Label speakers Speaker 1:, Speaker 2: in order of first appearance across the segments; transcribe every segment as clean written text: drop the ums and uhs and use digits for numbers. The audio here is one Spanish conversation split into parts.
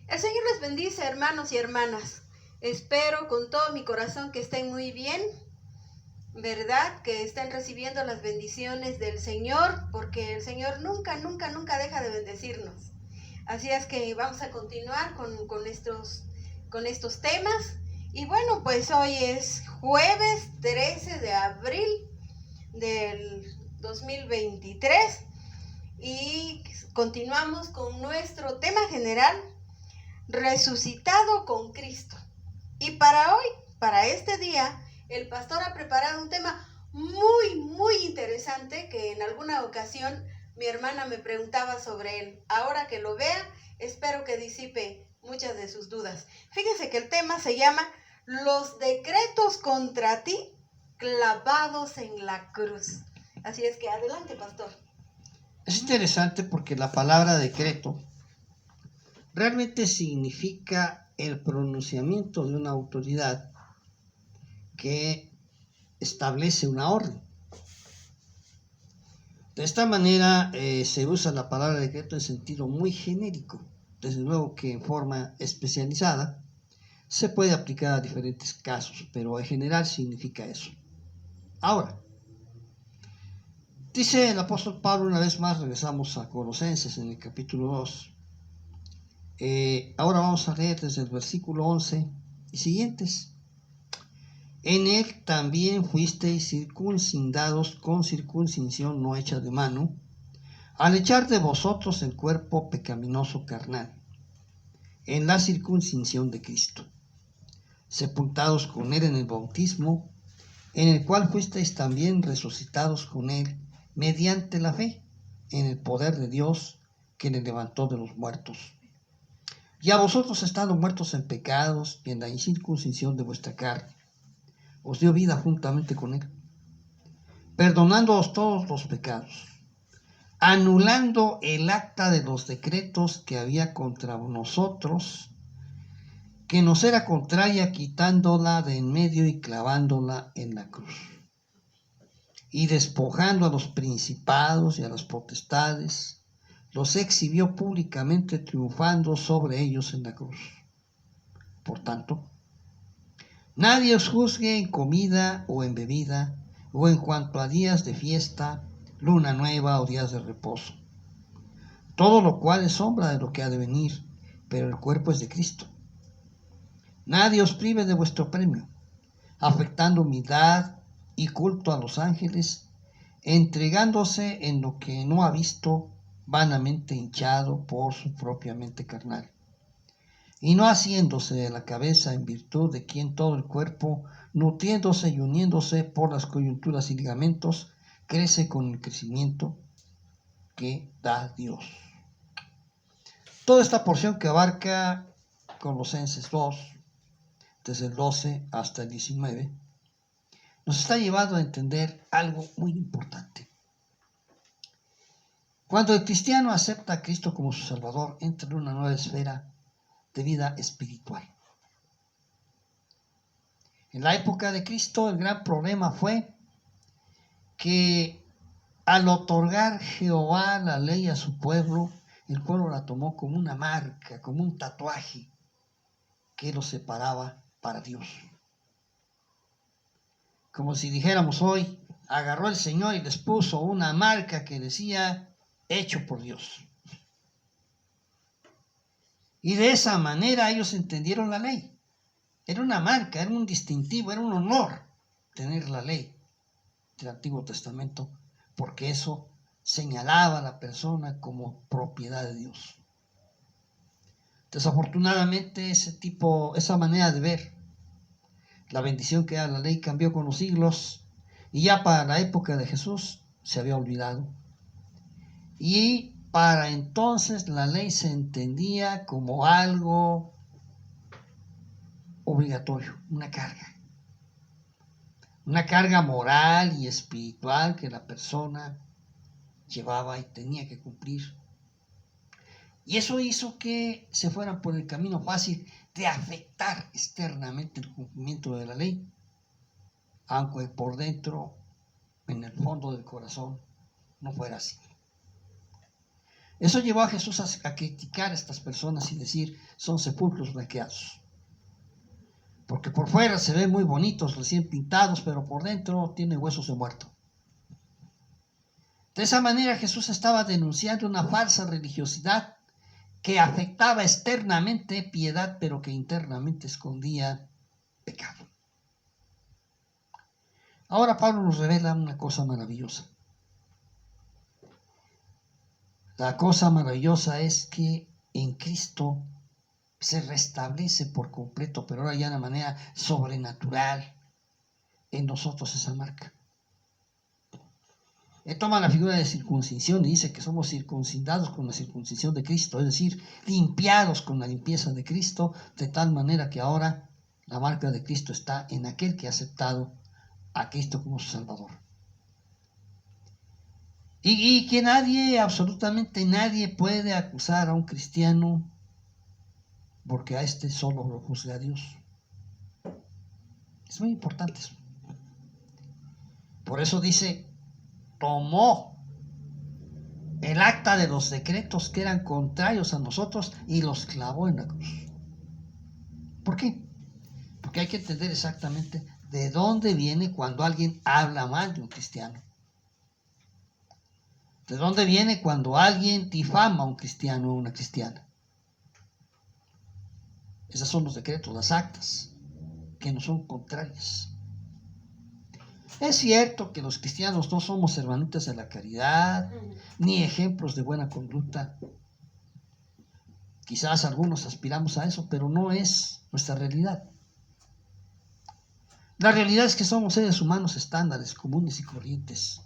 Speaker 1: El Señor les bendice, hermanos y hermanas. Espero con todo mi corazón que estén muy bien, ¿verdad? Que estén recibiendo las bendiciones del Señor, porque el Señor nunca, nunca, nunca deja de bendecirnos. Así es que vamos a continuar con estos temas. Y bueno, pues hoy es jueves 13 de abril del 2023 y continuamos con nuestro tema general, resucitado con Cristo. Y para hoy, para este día, el pastor ha preparado un tema muy, muy interesante que en alguna ocasión mi hermana me preguntaba sobre él. Ahora que lo vea, espero que disipe muchas de sus dudas. Fíjense que el tema se llama Los decretos contra ti clavados en la cruz. Así es que adelante, pastor.
Speaker 2: Es interesante porque la palabra decreto realmente significa el pronunciamiento de una autoridad que establece una orden. De esta manera se usa la palabra decreto en sentido muy genérico, desde luego que en forma especializada se puede aplicar a diferentes casos, pero en general significa eso. Ahora, dice el apóstol Pablo, una vez más regresamos a Colosenses en el capítulo 2. Ahora vamos a leer desde el versículo 11 y siguientes. En él también fuisteis circuncidados con circuncisión no hecha de mano, al echar de vosotros el cuerpo pecaminoso carnal, en la circuncisión de Cristo, sepultados con él en el bautismo, en el cual fuisteis también resucitados con él mediante la fe en el poder de Dios que le levantó de los muertos. Y a vosotros, estando muertos en pecados y en la incircuncisión de vuestra carne, os dio vida juntamente con él, perdonándoos todos los pecados, anulando el acta de los decretos que había contra nosotros, que nos era contraria, quitándola de en medio y clavándola en la cruz. Y despojando a los principados y a las potestades, los exhibió públicamente, triunfando sobre ellos en la cruz. Por tanto, nadie os juzgue en comida o en bebida, o en cuanto a días de fiesta, luna nueva o días de reposo, todo lo cual es sombra de lo que ha de venir, pero el cuerpo es de Cristo. Nadie os prive de vuestro premio, afectando humildad y culto a los ángeles, entregándose en lo que no ha visto, vanamente hinchado por su propia mente carnal, y no haciéndose de la cabeza, en virtud de quien todo el cuerpo, nutriéndose y uniéndose por las coyunturas y ligamentos, crece con el crecimiento que da Dios. Toda esta porción que abarca Colosenses 2, desde el 12 hasta el 19, nos está llevando a entender algo muy importante. Cuando el cristiano acepta a Cristo como su Salvador, entra en una nueva esfera de vida espiritual. En la época de Cristo, el gran problema fue que al otorgar Jehová la ley a su pueblo, el pueblo la tomó como una marca, como un tatuaje que lo separaba para Dios. Como si dijéramos hoy, agarró el Señor y les puso una marca que decía, hecho por Dios. Y de esa manera ellos entendieron la ley. Era una marca, era un distintivo, era un honor tener la ley del Antiguo Testamento, porque eso señalaba a la persona como propiedad de Dios. Desafortunadamente esa manera de ver la bendición que da la ley cambió con los siglos, y ya para la época de Jesús se había olvidado. Y para entonces la ley se entendía como algo obligatorio, una carga moral y espiritual que la persona llevaba y tenía que cumplir. Y eso hizo que se fueran por el camino fácil de afectar externamente el cumplimiento de la ley, aunque por dentro, en el fondo del corazón, no fuera así. Eso llevó a Jesús a criticar a estas personas y decir, son sepulcros blanqueados. Porque por fuera se ven muy bonitos, recién pintados, pero por dentro tiene huesos de muerto. De esa manera Jesús estaba denunciando una falsa religiosidad que afectaba externamente piedad, pero que internamente escondía pecado. Ahora Pablo nos revela una cosa maravillosa. La cosa maravillosa es que en Cristo se restablece por completo, pero ahora ya de manera sobrenatural en nosotros esa marca. Él toma la figura de circuncisión y dice que somos circuncidados con la circuncisión de Cristo, es decir, limpiados con la limpieza de Cristo, de tal manera que ahora la marca de Cristo está en aquel que ha aceptado a Cristo como su Salvador. Y que nadie, absolutamente nadie, puede acusar a un cristiano porque a este solo lo juzga Dios. Es muy importante eso. Por eso dice, tomó el acta de los decretos que eran contrarios a nosotros y los clavó en la cruz. ¿Por qué? Porque hay que entender exactamente de dónde viene cuando alguien habla mal de un cristiano. ¿De dónde viene cuando alguien difama a un cristiano o una cristiana? Esos son los decretos, las actas, que no son contrarias. Es cierto que los cristianos no somos hermanitas de la caridad, ni ejemplos de buena conducta. Quizás algunos aspiramos a eso, pero no es nuestra realidad. La realidad es que somos seres humanos estándares, comunes y corrientes,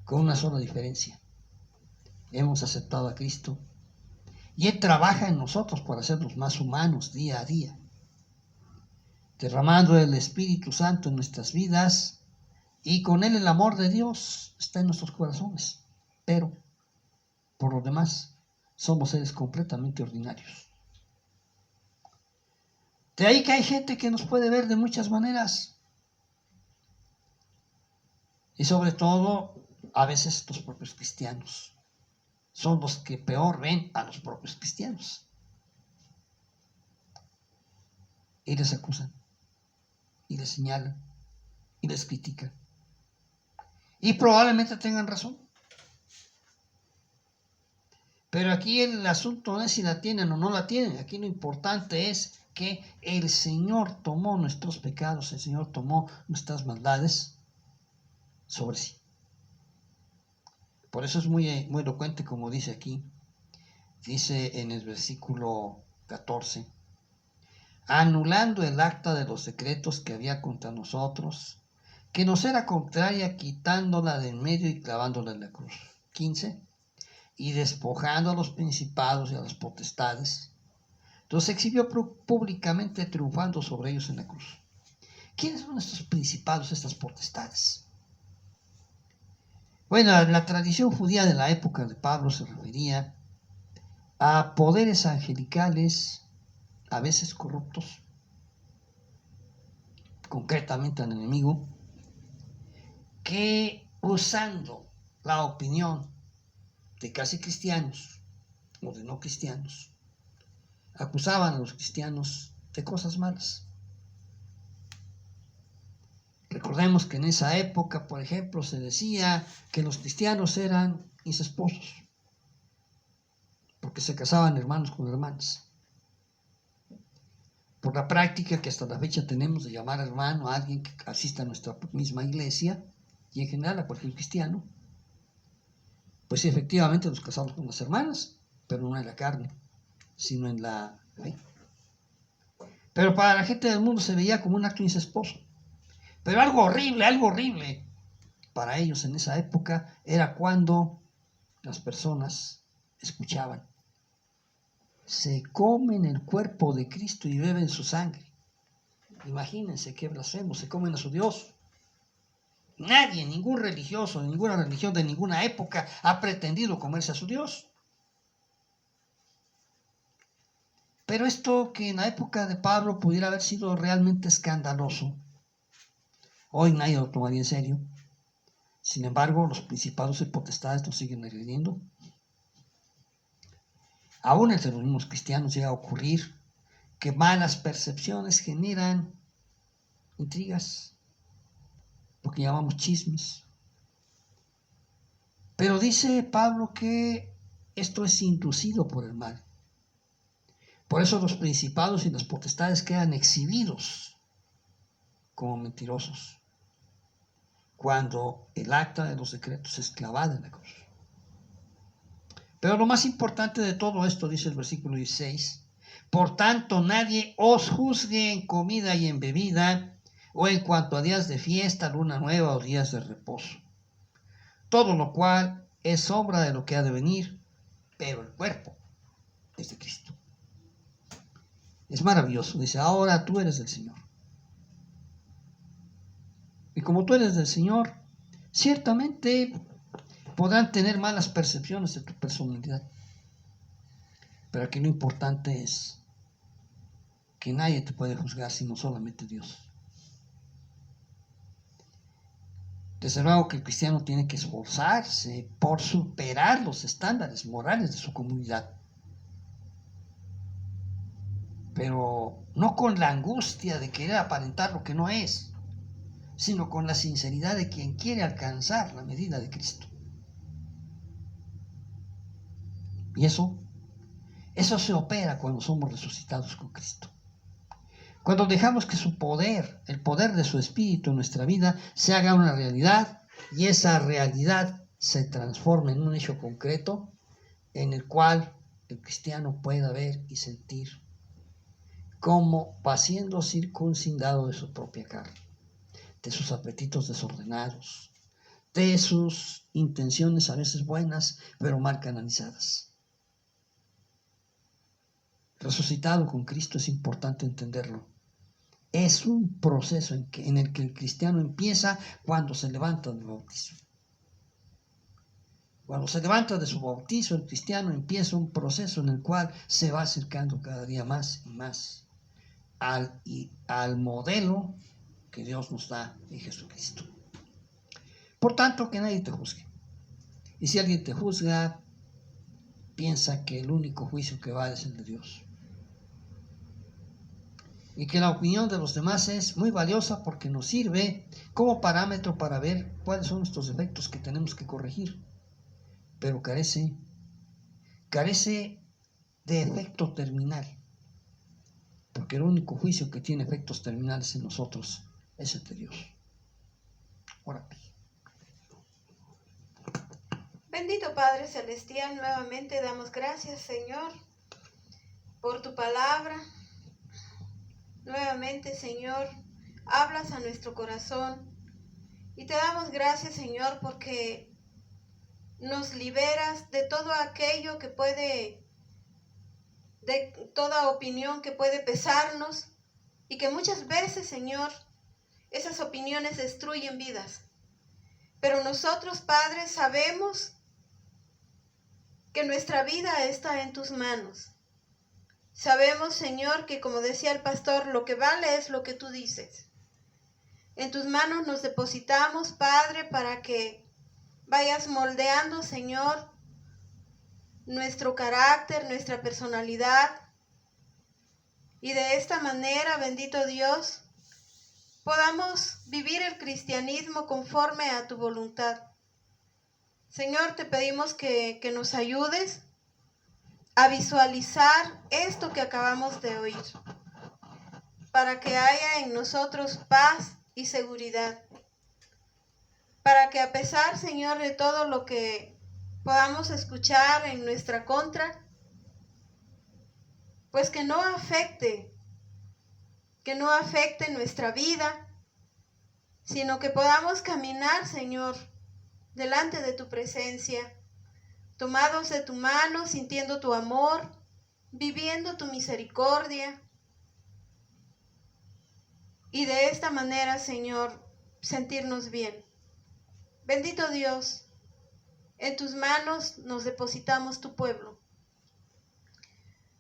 Speaker 2: con una sola diferencia. Hemos aceptado a Cristo y Él trabaja en nosotros para hacernos más humanos día a día, derramando el Espíritu Santo en nuestras vidas y con Él el amor de Dios está en nuestros corazones. Pero, por lo demás, somos seres completamente ordinarios. De ahí que hay gente que nos puede ver de muchas maneras. Y sobre todo, a veces los propios cristianos son los que peor ven a los propios cristianos. Y les acusan, y les señalan, y les critican. Y probablemente tengan razón. Pero aquí el asunto no es si la tienen o no la tienen. Aquí lo importante es que el Señor tomó nuestros pecados, el Señor tomó nuestras maldades sobre sí. Por eso es muy elocuente como dice aquí. Dice en el versículo 14, anulando el acta de los decretos que había contra nosotros, que nos era contraria, quitándola de en medio y clavándola en la cruz. 15, y despojando a los principados y a las potestades, los exhibió públicamente, triunfando sobre ellos en la cruz. ¿Quiénes son estos principados, estas potestades? Bueno, la tradición judía de la época de Pablo se refería a poderes angelicales, a veces corruptos, concretamente al enemigo, que usando la opinión de casi cristianos o de no cristianos, acusaban a los cristianos de cosas malas. Recordemos que en esa época, por ejemplo, se decía que los cristianos eran incestuosos, porque se casaban hermanos con hermanas. Por la práctica que hasta la fecha tenemos de llamar hermano a alguien que asista a nuestra misma iglesia, y en general a cualquier cristiano, pues sí, efectivamente nos casamos con las hermanas, pero no en la carne, sino en la fe. Pero para la gente del mundo se veía como un acto incestuoso. Pero algo horrible para ellos en esa época era cuando las personas escuchaban: se comen el cuerpo de Cristo y beben su sangre. Imagínense qué blasfemo, se comen a su Dios. Nadie, ningún religioso, ninguna religión de ninguna época ha pretendido comerse a su Dios. Pero esto que en la época de Pablo pudiera haber sido realmente escandaloso, hoy nadie lo tomaría en serio. Sin embargo, los principados y potestades nos siguen agrediendo. Aún entre los mismos cristianos llega a ocurrir que malas percepciones generan intrigas, lo que llamamos chismes. Pero dice Pablo que esto es inducido por el mal. Por eso los principados y las potestades quedan exhibidos como mentirosos, cuando el acta de los decretos es clavada en la cruz. Pero lo más importante de todo esto, dice el versículo 16, por tanto nadie os juzgue en comida y en bebida, o en cuanto a días de fiesta, luna nueva o días de reposo. Todo lo cual es sombra de lo que ha de venir, pero el cuerpo es de Cristo. Es maravilloso, dice, ahora tú eres del Señor. Y como tú eres del Señor, ciertamente podrán tener malas percepciones de tu personalidad. Pero aquí lo importante es que nadie te puede juzgar sino solamente Dios. Desde luego que el cristiano tiene que esforzarse por superar los estándares morales de su comunidad, pero no con la angustia de querer aparentar lo que no es, sino con la sinceridad de quien quiere alcanzar la medida de Cristo. Y eso se opera cuando somos resucitados con Cristo. Cuando dejamos que su poder, el poder de su Espíritu en nuestra vida, se haga una realidad y esa realidad se transforme en un hecho concreto en el cual el cristiano pueda ver y sentir cómo va siendo circuncidado de su propia carne, de sus apetitos desordenados, de sus intenciones a veces buenas, pero mal canalizadas. Resucitado con Cristo es importante entenderlo. Es un proceso en el que el cristiano empieza cuando se levanta del bautizo. Cuando se levanta de su bautizo, el cristiano empieza un proceso en el cual se va acercando cada día más y más al modelo que Dios nos da en Jesucristo. Por tanto, que nadie te juzgue. Y si alguien te juzga, piensa que el único juicio que vale es el de Dios. Y que la opinión de los demás es muy valiosa porque nos sirve como parámetro para ver cuáles son estos defectos que tenemos que corregir. Pero carece de efecto terminal. Porque el único juicio que tiene efectos terminales en nosotros es el de Dios. Oramos.
Speaker 1: Bendito Padre Celestial, nuevamente damos gracias, Señor, por tu palabra. Nuevamente, Señor, hablas a nuestro corazón y te damos gracias, Señor, porque nos liberas de todo aquello que puede, de toda opinión que puede pesarnos y que muchas veces, Señor, esas opiniones destruyen vidas. Pero nosotros, Padre, sabemos que nuestra vida está en tus manos. Sabemos, Señor, que como decía el pastor, lo que vale es lo que tú dices. En tus manos nos depositamos, Padre, para que vayas moldeando, Señor, nuestro carácter, nuestra personalidad. Y de esta manera, bendito Dios, podamos vivir el cristianismo conforme a tu voluntad. Señor, te pedimos que nos ayudes a visualizar esto que acabamos de oír, para que haya en nosotros paz y seguridad, para que a pesar, Señor, de todo lo que podamos escuchar en nuestra contra, pues que no afecte nuestra vida, sino que podamos caminar, Señor, delante de tu presencia, tomados de tu mano, sintiendo tu amor, viviendo tu misericordia. Y de esta manera, Señor, sentirnos bien. Bendito Dios, en tus manos nos depositamos tu pueblo.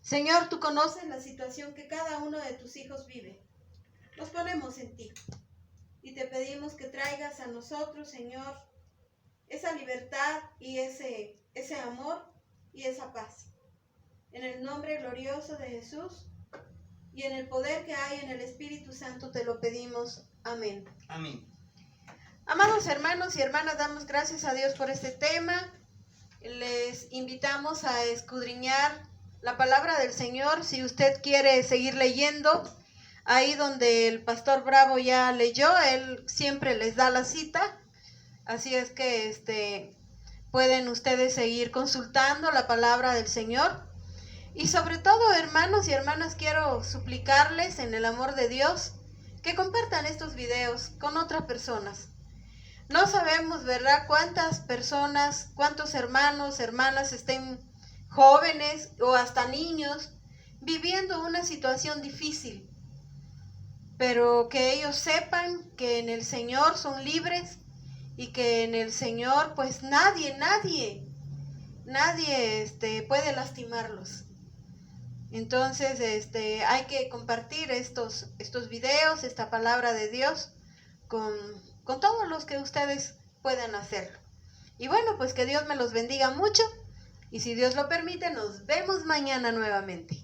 Speaker 1: Señor, tú conoces la situación que cada uno de tus hijos vive. Nos ponemos en ti y te pedimos que traigas a nosotros, Señor, esa libertad y ese amor y esa paz. En el nombre glorioso de Jesús y en el poder que hay en el Espíritu Santo te lo pedimos. Amén.
Speaker 2: Amén.
Speaker 1: Amados hermanos y hermanas, damos gracias a Dios por este tema. Les invitamos a escudriñar la palabra del Señor. Si usted quiere seguir leyendo, ahí donde el pastor Bravo ya leyó, él siempre les da la cita. Así es que pueden ustedes seguir consultando la palabra del Señor. Y sobre todo, hermanos y hermanas, quiero suplicarles en el amor de Dios que compartan estos videos con otras personas. No sabemos, ¿verdad?, cuántas personas, cuántos hermanos, hermanas estén jóvenes o hasta niños viviendo una situación difícil. Pero que ellos sepan que en el Señor son libres y que en el Señor pues nadie puede lastimarlos. Entonces hay que compartir estos videos, esta palabra de Dios con todos los que ustedes puedan hacerlo. Y bueno, pues que Dios me los bendiga mucho y si Dios lo permite nos vemos mañana nuevamente.